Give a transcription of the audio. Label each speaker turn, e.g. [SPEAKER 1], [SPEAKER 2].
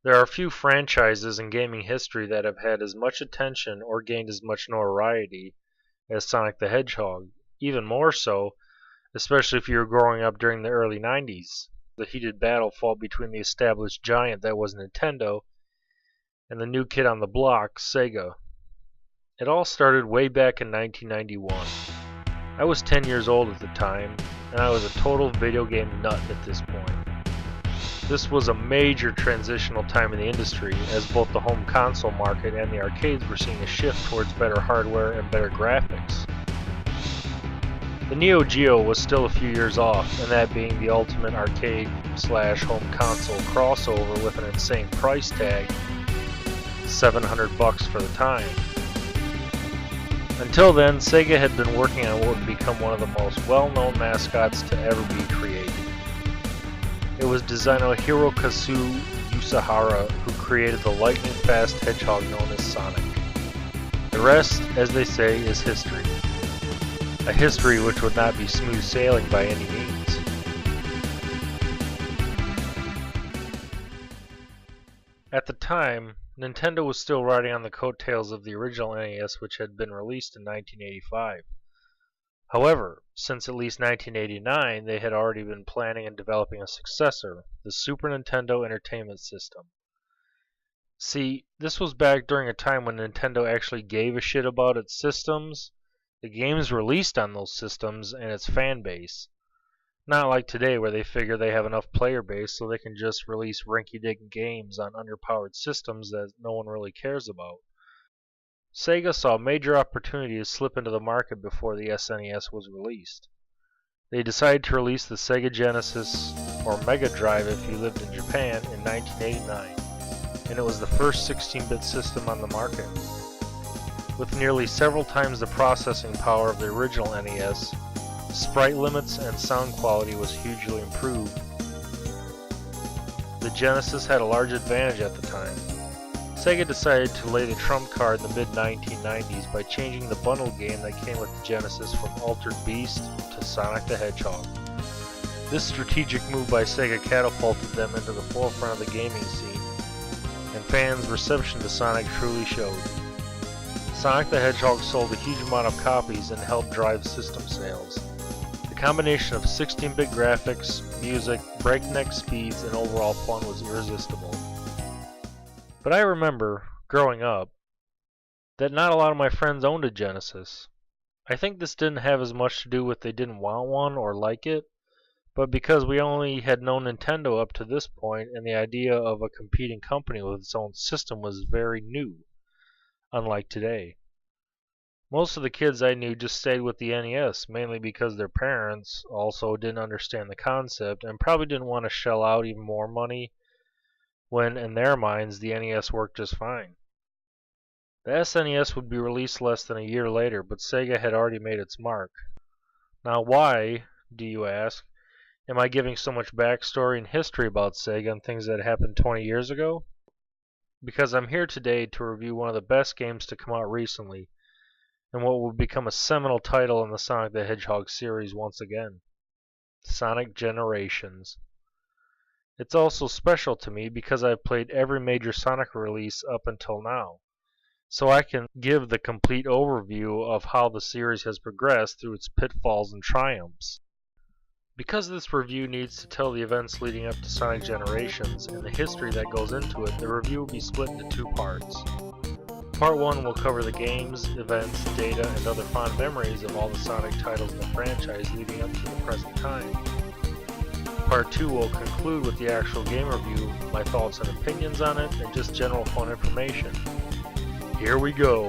[SPEAKER 1] There are few franchises in gaming history that have had as much attention or gained as much notoriety as Sonic the Hedgehog. Even more so, especially if you were growing up during the early 90s. The heated battle fought between the established giant that was Nintendo and the new kid on the block, Sega. It all started way back in 1991. I was 10 years old at the time, and I was a total video game nut at this point. This was a major transitional time in the industry, as both the home console market and the arcades were seeing a shift towards better hardware and better graphics. The Neo Geo was still a few years off, and that being the ultimate arcade/home console crossover with an insane price tag, $700 for the time. Until then, Sega had been working on what would become one of the most well-known mascots to ever be created. It was designer Hirokazu Yasuhara who created the lightning-fast hedgehog known as Sonic. The rest, as they say, is history. A history which would not be smooth sailing by any means. At the time, Nintendo was still riding on the coattails of the original NES, which had been released in 1985. However, since at least 1989, they had already been planning and developing a successor, the Super Nintendo Entertainment System. See, this was back during a time when Nintendo actually gave a shit about its systems, the games released on those systems, and its fan base. Not like today where they figure they have enough player base so they can just release rinky-dink games on underpowered systems that no one really cares about. Sega saw a major opportunity to slip into the market before the SNES was released. They decided to release the Sega Genesis, or Mega Drive if you lived in Japan, in 1989, and it was the first 16-bit system on the market. With nearly several times the processing power of the original NES, sprite limits and sound quality was hugely improved. The Genesis had a large advantage at the time. Sega decided to lay the trump card in the mid-1990s by changing the bundle game that came with the Genesis from Altered Beast to Sonic the Hedgehog. This strategic move by Sega catapulted them into the forefront of the gaming scene, and fans' reception to Sonic truly showed. Sonic the Hedgehog sold a huge amount of copies and helped drive system sales. The combination of 16-bit graphics, music, breakneck speeds, and overall fun was irresistible. But I remember, growing up, that not a lot of my friends owned a Genesis. I think this didn't have as much to do with they didn't want one or like it, but because we only had known Nintendo up to this point, and the idea of a competing company with its own system was very new, unlike today. Most of the kids I knew just stayed with the NES, mainly because their parents also didn't understand the concept and probably didn't want to shell out even more money when, in their minds, the NES worked just fine. The SNES would be released less than a year later, but Sega had already made its mark. Now why, do you ask, am I giving so much backstory and history about Sega and things that happened 20 years ago? Because I'm here today to review one of the best games to come out recently, and what will become a seminal title in the Sonic the Hedgehog series once again, Sonic Generations. It's also special to me because I've played every major Sonic release up until now, so I can give the complete overview of how the series has progressed through its pitfalls and triumphs. Because this review needs to tell the events leading up to Sonic Generations and the history that goes into it, the review will be split into two parts. Part 1 will cover the games, events, data, and other fond memories of all the Sonic titles in the franchise leading up to the present time. Part 2 will conclude with the actual game review, my thoughts and opinions on it, and just general fun information. Here we go!